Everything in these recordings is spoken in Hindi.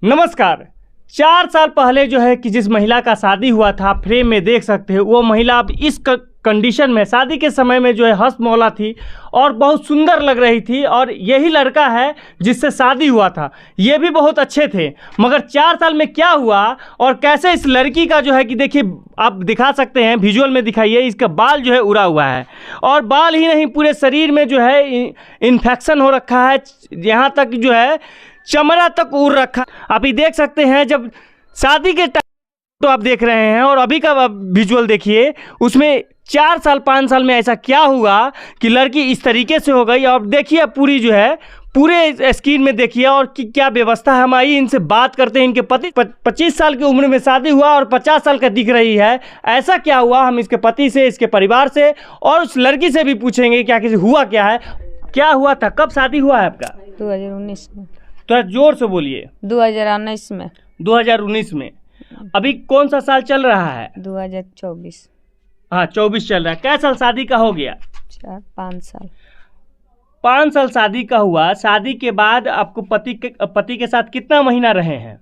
नमस्कार। 4 साल पहले जो है कि जिस महिला का शादी हुआ था, फ्रेम में देख सकते हैं, वो महिला अब इस कंडीशन में शादी के समय में जो है हंस मौला थी और बहुत सुंदर लग रही थी। और यही लड़का है जिससे शादी हुआ था, ये भी बहुत अच्छे थे। मगर 4 साल में क्या हुआ और कैसे इस लड़की का जो है कि देखिए, आप दिखा सकते हैं, विजुअल में दिखाइए, इसका बाल जो है उड़ा हुआ है। और बाल ही नहीं, पूरे शरीर में जो है इन्फेक्शन हो रखा है, यहाँ तक जो है चमड़ा तक उड़ रखा। आप ये देख सकते हैं, जब शादी के टाइम तो आप देख रहे हैं और अभी का विजुअल देखिए, उसमें 4 साल 5 साल में ऐसा क्या हुआ कि लड़की इस तरीके से हो गई। और देखिए पूरी जो है पूरे स्क्रीन में देखिए और क्या व्यवस्था है। हम आइए इनसे बात करते हैं। इनके पति 25 साल की उम्र में शादी हुआ और 50 साल का दिख रही है, ऐसा क्या हुआ? हम इसके पति से, इसके परिवार से और उस लड़की से भी पूछेंगे क्या किसी हुआ क्या है, क्या हुआ था, कब शादी हुआ है आपका? 2019 में। थोड़ा जोर से बोलिए। 2019 में। 2019 में। अभी कौन सा साल चल रहा है? 2024। हाँ, 24 चल रहा है। क्या साल शादी का हो गया? 5 साल। 5 साल शादी का हुआ। शादी के बाद आपको पति के साथ कितना महीना रहे हैं?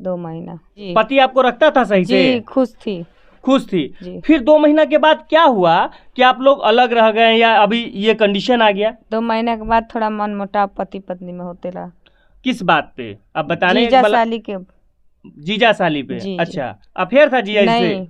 2 महीना। पति आपको रखता था सही से? जी, खुश थी जी। फिर 2 महीना के बाद क्या हुआ कि आप लोग अलग रह गए या अभी ये कंडीशन आ गया? 2 महीने के बाद थोड़ा मन मुटाव पति पत्नी में होते रहा। किस बात पे आप बताने? जीजा साली पे। जी, अच्छा, अफेयर था जीजा जी से? नहीं,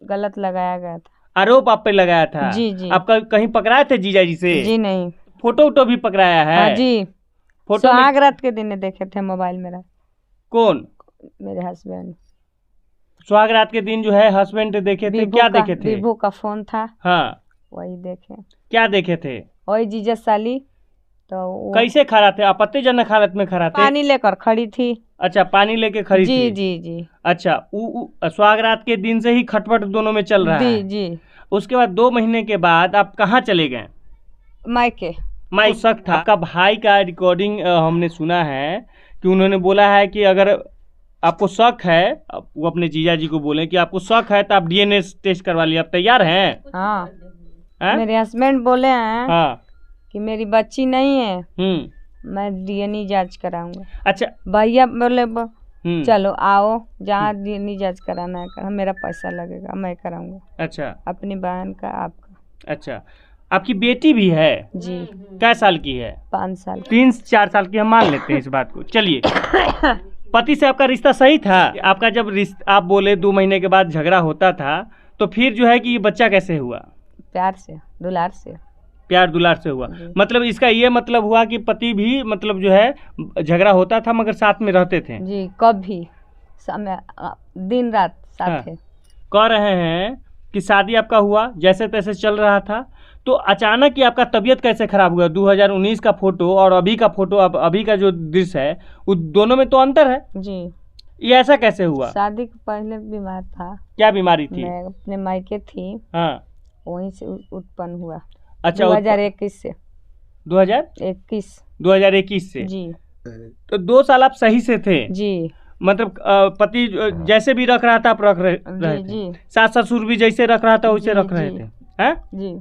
गलत लगाया गया था। आरोप आप पे लगाया था? जी। आपका कहीं पकड़ाए थे जीजा जी से? जी नहीं। फोटो वोटो भी पकड़ाया है? हाँ जी। फोटो सुहाग रात के दिन देखे थे मोबाइल मेरा। कौन? मेरे हस्बैंड। सुहाग रात के दिन जो है हस्बैंड देखे थे? क्या देखे थे? वीवो का फोन था। हाँ, वही देखे। क्या देखे थे? वही जीजा साली। तो कैसे खड़ा थे? आपत्तिजनक हालत में खड़ा थे? पानी लेकर खड़ी थी। अच्छा, पानी लेके खड़ी थी। जी। अच्छा, सुहाग रात के दिन से ही खटपट दोनों में चल रहा है? जी। उसके बाद 2 महीने के बाद आप कहाँ चले गए? मायके। शक था आपका भाई का रिकॉर्डिंग हमने सुना है कि उन्होंने बोला है कि अगर आपको शक है, वो अपने जीजा जी को बोले कि आपको शक है तो आप डीएनए टेस्ट करवा लिए। आप तैयार हैं? हाँ। है? मेरे हस्बैंड बोले हैं हाँ कि मेरी बच्ची नहीं है, मैं डीएनए जांच कराऊंगा। अच्छा। भैया बोले चलो आओ, जहाँ डीएनए जांच कराना है, मेरा पैसा लगेगा, मैं कराऊंगा। अच्छा, अपनी बहन का, आपका। अच्छा, आपकी बेटी भी है? जी। क्या साल की है? 5 साल। 3-4 साल की, हम मान लेते हैं इस बात को। चलिए, पति से आपका रिश्ता सही था? आपका जब आप बोले 2 महीने के बाद झगड़ा होता था, तो फिर जो है कि ये बच्चा कैसे हुआ? प्यार से, दुलार से। प्यार दुलार से हुआ। मतलब इसका ये मतलब हुआ कि पति भी मतलब जो है झगड़ा होता था मगर साथ में रहते थे? जी, कभी समय दिन रात साथ है। कह रहे हैं कि शादी आपका हुआ, जैसे तैसे चल रहा था, तो अचानक ही आपका तबीयत कैसे खराब हुआ? 2019 का फोटो और अभी का फोटो, अभी का जो दृश्य है, उस दोनों में तो अंतर है जी। ये ऐसा कैसे हुआ? शादी के पहले बीमार था। क्या बीमारी थी? मैं अपने मायके थी। हाँ, वहीं से उत्पन्न हुआ। अच्छा, 2021 से। 2021 से जी। तो 2 साल आप सही से थे जी? मतलब पति जैसे भी रख रहा था आप रख रहे थे? सास ससुर भी जैसे रख रहा था वैसे रख रहे थे? हैं जी।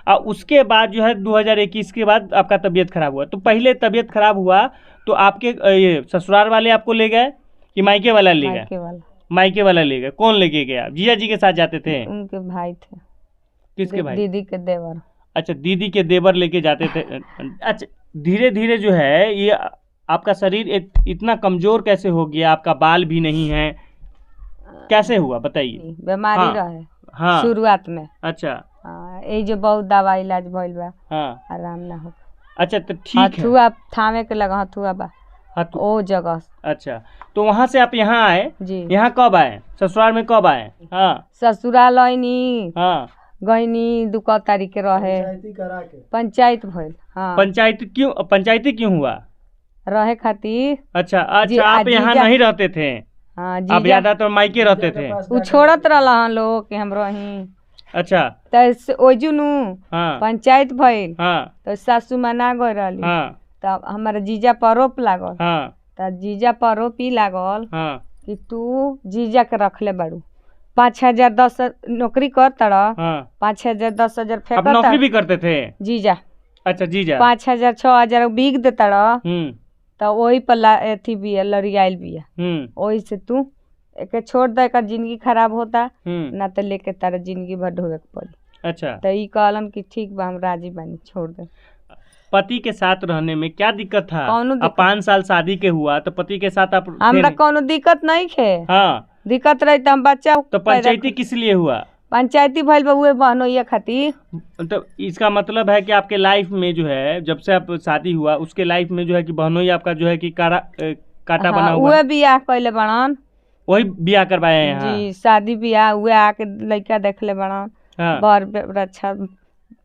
और उसके बाद जो है 2021 के बाद आपका तबीयत खराब हुआ। तो पहले तबीयत खराब हुआ तो आपके ये ससुराल वाले आपको ले गए कि मायके वाला ले गए? मायके वाला ले गए। कौन लेके गया? जीजा जी के साथ जाते थे? उनके भाई थे। किसके भाई? दीदी के देवर। अच्छा, दीदी के देवर लेके जाते थे। अच्छा, धीरे धीरे जो है ये आपका शरीर इतना कमजोर कैसे हो गया? आपका बाल भी नहीं है, कैसे हुआ बताइए? बीमारी रहे। हाँ, शुरुआत में। अच्छा। ये जो बहुत दवा इलाज भइल बा। हाँ, आराम ना हो। अच्छा, तो ठीक है। हथुआ थामे के लगा, हथुआ बा ओ जगह। अच्छा, तो वहाँ से आप यहाँ आए जी? यहाँ कब आए? ससुराल में कब आए? हाँ, ससुराल आईनी। हाँ, गईनी 2 तारीख के रहे पंचायत भइल। हाँ, पंचायती क्यों हुआ? रहे खातिर। अच्छा, आप यहाँ नहीं रहते थे? हाँ, आप ज्यादा तो मायके रहते थे? उ छोड़त रहला लोग कि हम रही। अच्छा, तो ओजुनु पंचायत भइल। हाँ, तो सासू मना गई रहली। हाँ, तब हमारा जीजा पर आरोप लागल। हाँ, तब जीजा पर आरोप ही लागल। हाँ, कि तू जीजा के रख ले बाड़ू, 5,000 10 नौकरी कर तड़ा। हाँ, 5,000 10,000 फेंक। नौकरी भी करते थे जीजा? अच्छा, जीजा 5,000 6,000 बीग दे तड़ा। तो वही पर अथी भी है, लड़ियाल भी है, वही से तू एक छोड़ दे का जिंदगी खराब होता ना तो लेके तारा जिंदगी भर ढोवे के पड़ी। अच्छा, तो ई कहलन कि ठीक बा हम राजी बानी, छोड़ दे। पति के साथ रहने में क्या दिक्कत था? अब 5 साल शादी के हुआ तो पति के साथ आप हमरा कोनो दिक्कत नहीं खे। हाँ, दिक्कत रही तो हम बच्चा तो पंचायती किस लिए हुआ? पंचायती भइल बा उहे बहनोइया खातिर। तो इसका मतलब है कि आपके लाइफ में जो है जब से आप शादी हुआ उसके लाइफ में जो है कि बहनोई आपका जो है कि काटा बना हुआ। उहे बियाह कइले बड़न, वही बियाह करवाए हैं? जी, शादी बियाह उहे आके लड़का देखले बड़न। बर अच्छा,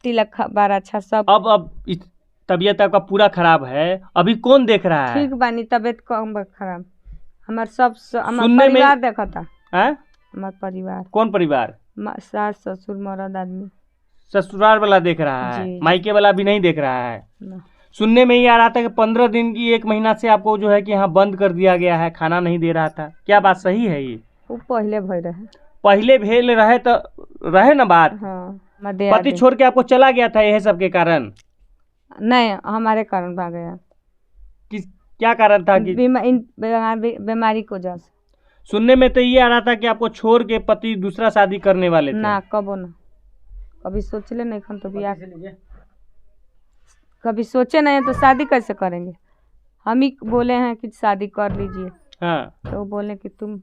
तिलक बार अच्छा सब। अब तबीयत आपका पूरा खराब है, अभी कौन देख रहा है? ठीक बानी, तबीयत कम खराब, हमार सब हमार परिवार देखा था। हमार परिवार। कौन परिवार? सास ससुर मरद आदमी। ससुराल वाला देख रहा है, मायके वाला भी नहीं देख रहा है? सुनने में ही आ रहा था कि 15 दिन की 1 महीना से आपको जो है कि यहाँ बंद कर दिया गया है, खाना नहीं दे रहा था, क्या बात सही है ये? वो पहले भय रहे, पहले भेल रहे तो रहे ना बात। हाँ, पति छोड़ के आपको चला गया था यह सब के कारण? नहीं, हमारे कारण भाग गया। क्या कारण था? कि बीमारी को वजह से। सुनने में तो ये आ रहा था कि आपको छोड़ के पति दूसरा शादी करने वाले थे। ना, कबो ना, कभी सोचले नहीं खन तो बियाह, कभी सोचे नहीं तो शादी कैसे करेंगे? हम ही बोले हैं कि शादी कर लीजिए। हाँ, तो वो बोले कि तुम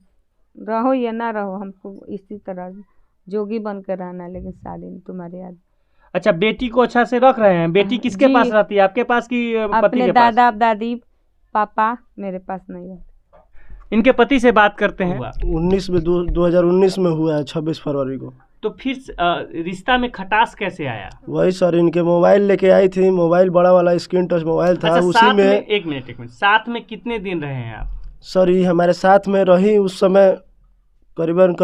रहो या ना रहो, हमको इसी तरह जोगी बन कर रहना, लेकिन शादी नहीं तुम्हारे याद। अच्छा, बेटी को अच्छा से रख रहे हैं? बेटी किसके पास रहती है, आपके पास कि पति के पास? दादा दादी पापा, मेरे पास नहीं है। इनके पति से बात करते हैं। 2019 में हुआ है, 26 फरवरी को। तो फिर रिश्ता में खटास कैसे आया? वही सर, इनके मोबाइल लेके आई थी, मोबाइल बड़ा वाला स्क्रीन टच मोबाइल था। अच्छा, उसी में एक मिनट, साथ में कितने दिन रहे हैं आप? सर ये हमारे साथ में रही उस समय करीबन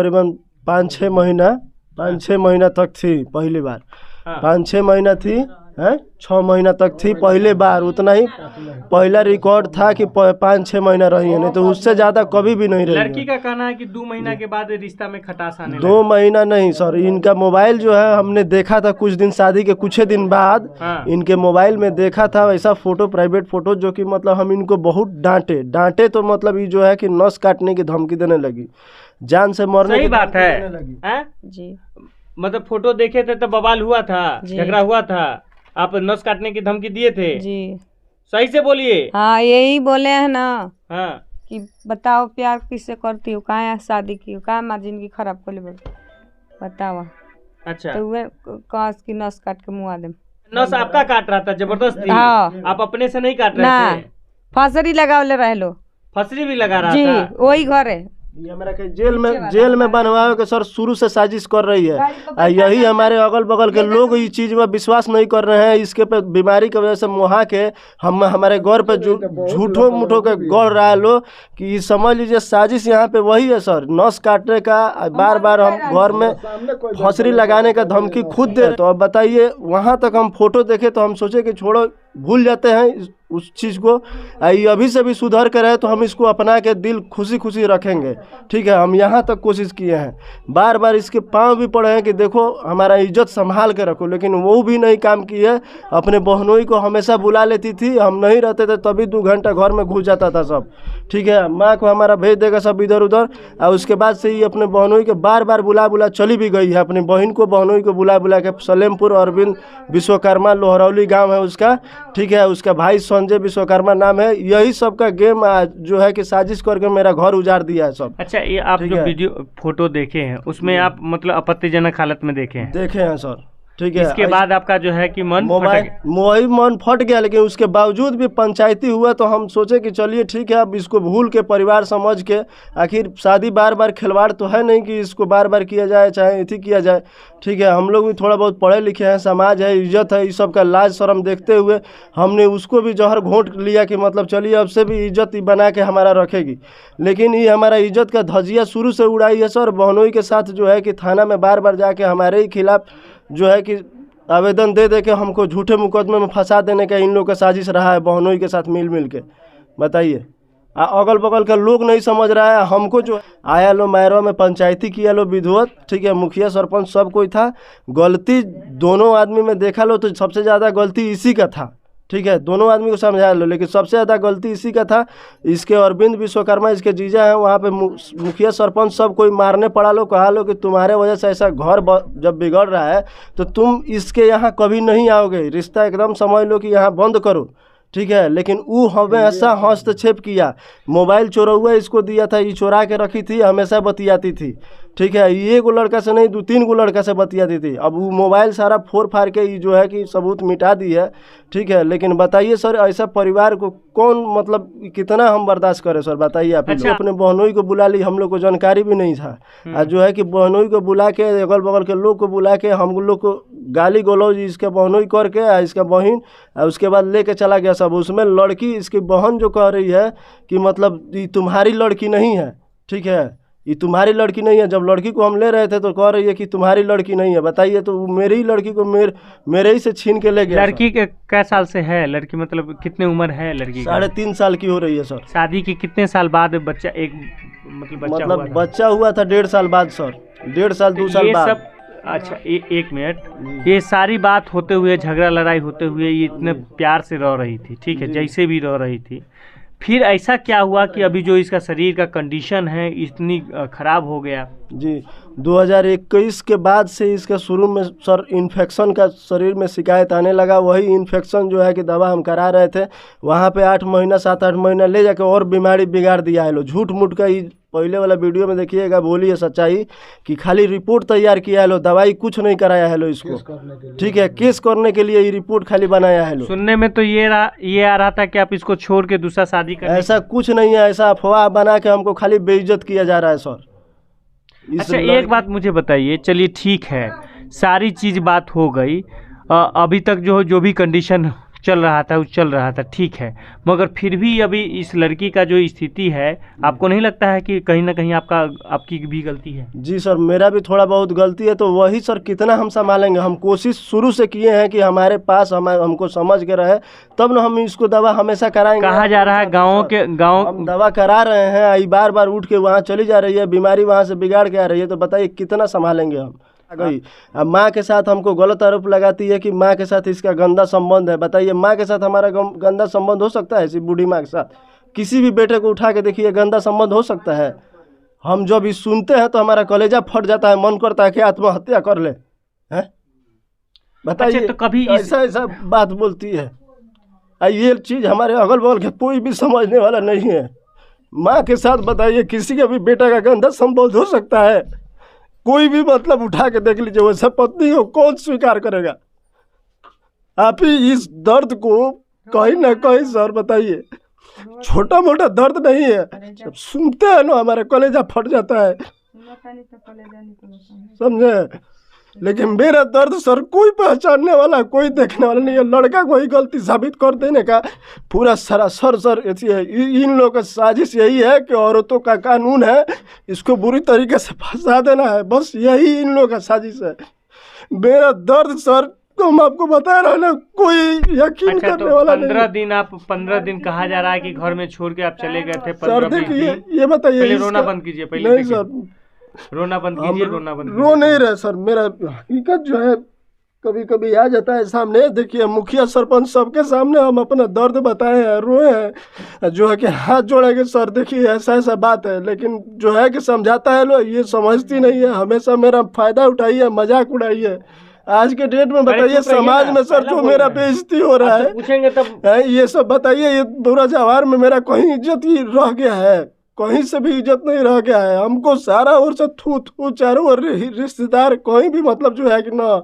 5-6 महीना तक थी पहली बार। 5-6 महीना थी, 6 महीना तक थी पहले बार, उतना ही पहला रिकॉर्ड था कि 5-6 महीना रही है, नहीं तो उससे ज्यादा कभी भी नहीं रही। लड़की का कहना है कि 2 महीना के बाद रिश्ता में खटास आने 2 महीना नहीं सर, इनका मोबाइल जो है हमने देखा था कुछ दिन, शादी के कुछ दिन बाद इनके मोबाइल में देखा था वैसा फोटो, प्राइवेट फोटो, जो कि मतलब हम इनको बहुत डांटे तो मतलब ये जो है कि नस काटने की धमकी देने लगी, जान से मरने की बात है जी। मतलब फोटो देखे थे तो बवाल हुआ था, झगड़ा हुआ था, आप नस काटने की धमकी दिए थे जी? सही से बोलिए। हाँ, यही बोले हैं ना। हाँ, कि बताओ प्यार किससे करती हो, कहाँ शादी की हो, कहाँ माँ जिंदगी खराब कर ले, बताओ। अच्छा, तो वे काश की नस काट के मुआ दे। नस आपका काट रहा था जबरदस्ती? हाँ, आप अपने से नहीं काट रहे थे? फसरी लगावले रह लो। फसरी भी लगा रहा जी, था? वही घर है। ये हमारा के जेल में बनवावे के सर शुरू से साजिश कर रही है। यही हमारे अगल बगल के लोग ये चीज पर विश्वास नहीं कर रहे हैं, इसके पे बीमारी की वजह से मुहा के हमारे घर पे झूठो मुठो के गढ़ रहा है लोग कि समझ लीजिए साजिश यहाँ पे वही है सर, नस काटने का, बार बार हम घर में फसरी लगाने का धमकी खुद दे। तो अब बताइए, वहाँ तक हम फोटो देखे तो हम सोचे कि छोड़ो, भूल जाते हैं उस चीज़ को, अभी से भी सुधर कर रहे तो हम इसको अपना के दिल खुशी खुशी रखेंगे। ठीक है, हम यहाँ तक कोशिश किए हैं, बार बार इसके पाँव भी पड़े हैं कि देखो हमारा इज्जत संभाल के रखो, लेकिन वो भी नहीं काम की है। अपने बहनोई को हमेशा बुला लेती थी, हम नहीं रहते थे तभी 2 घंटा घर में घुस जाता था सब। ठीक है, माँ को हमारा भेज देगा सब इधर उधर, और उसके बाद से ही अपने बहनोई के बार बार बुला चली भी गई है। अपनी बहन को बहनोई को बुला के सलेमपुर अरविंद विश्वकर्मा लोहरौली गाँव है उसका, ठीक है, उसका भाई संजय विश्वकर्मा नाम है। यही सब का गेम जो है कि साजिश करके मेरा घर उजाड़ दिया है सब। अच्छा, ये आप जो वीडियो फोटो देखे हैं उसमें आप मतलब आपत्तिजनक हालत में देखे हैं सर? ठीक है, इसके बाद आपका जो है कि मन फट गया, लेकिन उसके बावजूद भी पंचायती हुआ तो हम सोचे कि चलिए ठीक है, अब इसको भूल के परिवार समझ के, आखिर शादी बार बार खिलवाड़ तो है नहीं कि इसको बार बार किया जाए चाहे इथी किया जाए। ठीक है, हम लोग भी थोड़ा बहुत पढ़े लिखे हैं, समाज है, इज्जत है, इस सब का लाज शर्म देखते हुए हमने उसको भी जहर घोंट लिया कि मतलब चलिए अब से भी इज्जत बना के हमारा रखेगी। लेकिन ये हमारा इज्जत का धजिया शुरू से उड़ाई है सर। बहनोई के साथ जो है कि थाना में बार बार जाके हमारे ही खिलाफ जो है कि आवेदन दे के हमको झूठे मुकदमे में फंसा देने का इन लोग का साजिश रहा है, बहनोई के साथ मिल के। बताइए, अगल बगल का लोग नहीं समझ रहा है हमको। जो आया लो मैरों में पंचायती किया लो विधिवत, ठीक है, मुखिया सरपंच सब कोई था, गलती दोनों आदमी में देखा लो तो सबसे ज़्यादा गलती इसी का था। ठीक है, दोनों आदमी को समझा लो। लेकिन सबसे ज़्यादा गलती इसी का था, इसके अरविंद विश्वकर्मा इसके जीजा हैं, वहाँ पे मुखिया सरपंच सब कोई मारने पड़ा लो, कहा लो कि तुम्हारे वजह से ऐसा घर जब बिगड़ रहा है तो तुम इसके यहाँ कभी नहीं आओगे, रिश्ता एकदम समझ लो कि यहाँ बंद करो, ठीक है। लेकिन वो हमेशा हस्तक्षेप किया, मोबाइल चोरा हुआ इसको दिया था, ये चोरा के रखी थी, हमेशा बतियाती थी, ठीक है। ये को लड़का से नहीं 2-3 को लड़का से बतियाती थी। अब वो मोबाइल सारा फोड़ फाड़ के ये जो है कि सबूत मिटा दी है, ठीक है। लेकिन बताइए सर, ऐसा परिवार को कौन मतलब कितना हम बर्दाश्त करें सर, बताइए आप। अच्छा। अपने बहनोई को बुला ली, हम लोग को जानकारी भी नहीं था, और जो है कि बहनोई को बुला के अगल बगल के लोग को बुला के हम लोग को गाली गलौज इसके बहनोई करके इसका बहन, उसके बाद लेके चला गया सब। उसमें लड़की इसकी बहन जो कह रही है कि मतलब ये तुम्हारी लड़की नहीं है, ठीक है, ये तुम्हारी लड़की नहीं है। जब लड़की को हम ले रहे थे तो कह रही है कि तुम्हारी लड़की नहीं है। बताइए, तो मेरी ही लड़की को मेरे ही से छीन के ले गया। लड़की के कै साल से है? लड़की मतलब कितने उम्र है लड़की? 3.5 साल की हो रही है सर। शादी के कितने साल बाद बच्चा बच्चा हुआ था 1.5 साल बाद सर, 1.5 साल 2 साल बाद। अच्छा, एक मिनट, ये सारी बात होते हुए, झगड़ा लड़ाई होते हुए ये इतने प्यार से रह रही थी, ठीक है, जैसे भी रह रही थी, फिर ऐसा क्या हुआ कि अभी जो इसका शरीर का कंडीशन है इतनी खराब हो गया? जी, 2021 के बाद से इसका शुरू में सर इन्फेक्शन का शरीर में शिकायत आने लगा। वही इन्फेक्शन जो है कि दवा हम करा रहे थे, वहाँ पे 8 महीना 7-8 महीना ले जाके और बीमारी बिगाड़ दिया है लो। झूठ मूठ का ही पहले वाला वीडियो में देखिएगा, बोलिए सच्चाई कि खाली रिपोर्ट तैयार किया है लो, दवाई कुछ नहीं कराया है लो इसको, ठीक है, केस करने के लिए ये रिपोर्ट खाली बनाया है लो। सुनने में तो ये आ रहा था कि आप इसको छोड़ के दूसरा शादी कर। ऐसा कुछ नहीं है, ऐसा अफवाह बना के हमको खाली बेइज्जत किया जा रहा है सर। अच्छा, एक बात मुझे बताइए, चलिए ठीक है, सारी चीज़ बात हो गई, अभी तक जो भी कंडीशन चल रहा था वो चल रहा था, ठीक है, मगर फिर भी अभी इस लड़की का जो स्थिति है, आपको नहीं लगता है कि कहीं ना कहीं आपकी भी गलती है? जी सर, मेरा भी थोड़ा बहुत गलती है। तो वही सर, कितना हम संभालेंगे। हम कोशिश शुरू से किए हैं कि हमारे पास हमको समझ के रहे, तब ना हम इसको दवा हमेशा कराएंगे। कहा जा रहा है गाँव हम दवा करा रहे हैं, बार बार उठ के वहाँ चली जा रही है, बीमारी वहाँ से बिगाड़ के आ रही है, तो बताइए कितना संभालेंगे हम। गई अब माँ के साथ हमको गलत आरोप लगाती है कि माँ के साथ इसका गंदा संबंध है। बताइए, माँ के साथ हमारा गंदा संबंध हो सकता है? ऐसी बूढ़ी माँ के साथ किसी भी बेटे को उठा के देखिए, गंदा संबंध हो सकता है? हम जब ये सुनते हैं तो हमारा कलेजा फट जाता है, मन करता है कि आत्महत्या कर ले, हैं? बताइए, तो कभी ऐसा बात बोलती है। ये चीज़ हमारे अगल बगल के कोई भी समझने वाला नहीं है। माँ के साथ बताइए किसी के भी बेटा का गंदा संबंध हो सकता है? कोई भी मतलब उठा के देख लीजिए, वैसा पत्नी हो कौन स्वीकार करेगा? आप ही इस दर्द को कहीं ना कहीं सर बताइए, छोटा मोटा दर्द नहीं है, जब सुनते हैं ना हमारे कलेजा फट जाता है, समझे। लेकिन मेरा दर्द सर कोई पहचानने वाला, कोई देखने वाला नहीं है। लड़का को ही गलती साबित कर देने का पूरा सरासर सर है। इन लोगों का साजिश यही है कि औरतों का कानून है, इसको बुरी तरीके से फंसा देना है, बस यही इन लोगों का साजिश है। मेरा दर्द सर तो हम आपको बता रहे हैं ना, कोई यकीन करने वाला नहीं। 15 दिन कहा जा रहा है कि घर में छोड़ के आप चले गए थे। सर देखिए, ये बताइए, रोना बंद कीजिए पहले। नहीं सर, रोना बंद कीजिए, रोना बंद कीजिए। रो नहीं रहे सर, मेरा हकीकत जो है कभी कभी आ जाता है सामने। देखिए, मुखिया सरपंच सबके सामने हम अपना दर्द बताए हैं, रोए हैं, जो है कि हाथ जोड़ेंगे सर, देखिए ऐसा बात है। लेकिन जो है कि समझाता है लो, ये समझती नहीं है, हमेशा मेरा फायदा उठाई है, मजाक उड़ाई है। आज के डेट में बताइए समाज में सर जो मेरा बेइज्जती हो रहा है, पूछेंगे तब ये सब बताइए। ये पूरा जवाहर में मेरा कहीं इज्जत ही रह गया है, कहीं से भी इज्जत नहीं रह गया है। हमको सारा ओर से थू चारों ओर रिश्तेदार कहीं भी मतलब जो है कि ना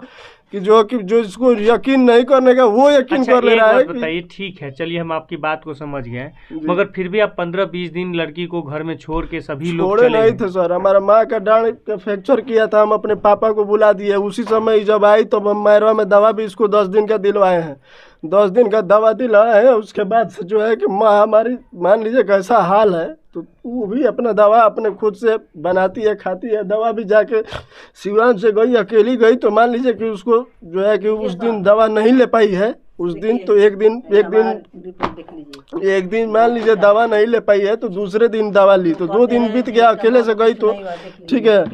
कि जो इसको यकीन नहीं करने का वो यकीन कर ले रहा है। बताइए, ठीक है, चलिए हम आपकी बात को समझ गए, मगर फिर भी आप 15-20 दिन लड़की को घर में छोड़ के सभी लोग छोड़े नहीं थे सर। हमारा माँ का डांड का फ्रैक्चर किया था, हम अपने पापा को बुला दिए। उसी समय जब आई तो हम मैरवा में दवा भी इसको 10 दिन का दिलवाए हैं, 10 दिन का दवा दिलाए हैं। उसके बाद से जो है कि माँ हमारी मान लीजिए कैसा हाल है, तो वो भी अपना दवा अपने खुद से बनाती है, खाती है। दवा भी जाके सिवान से गई, अकेली गई, तो मान लीजिए कि उसको जो है कि उस दिन दवा नहीं ले पाई है। उस दिन तो एक दिन मान लीजिए दवा नहीं ले पाई है, तो दूसरे दिन दवा ली, तो 2 दिन बीत गया, अकेले से गई तो ठीक है।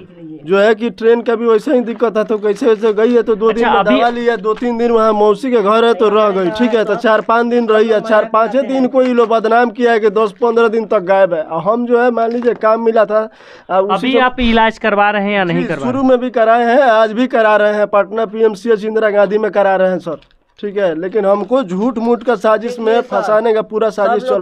जो है कि ट्रेन का भी वैसे ही दिक्कत है, तो कैसे वैसे गई है तो 2 दिन में दवा लिया, 2-3 दिन वहाँ मौसी के घर है तो रह गई, ठीक है, तो 4-5 दिन रही है, 4-5 दिन कोई लोग बदनाम किया है कि 10-15 दिन तक गायब है। हम जो है मान लीजिए काम मिला था, अभी आप इलाज करवा रहे हैं या नहीं करवा? शुरू में भी कराए हैं, आज भी करा रहे हैं, पटना PMCH इंदिरा गांधी में करा रहे हैं सर, ठीक है, लेकिन हमको झूठ मूठ का साजिश में फंसाने का पूरा साजिश चल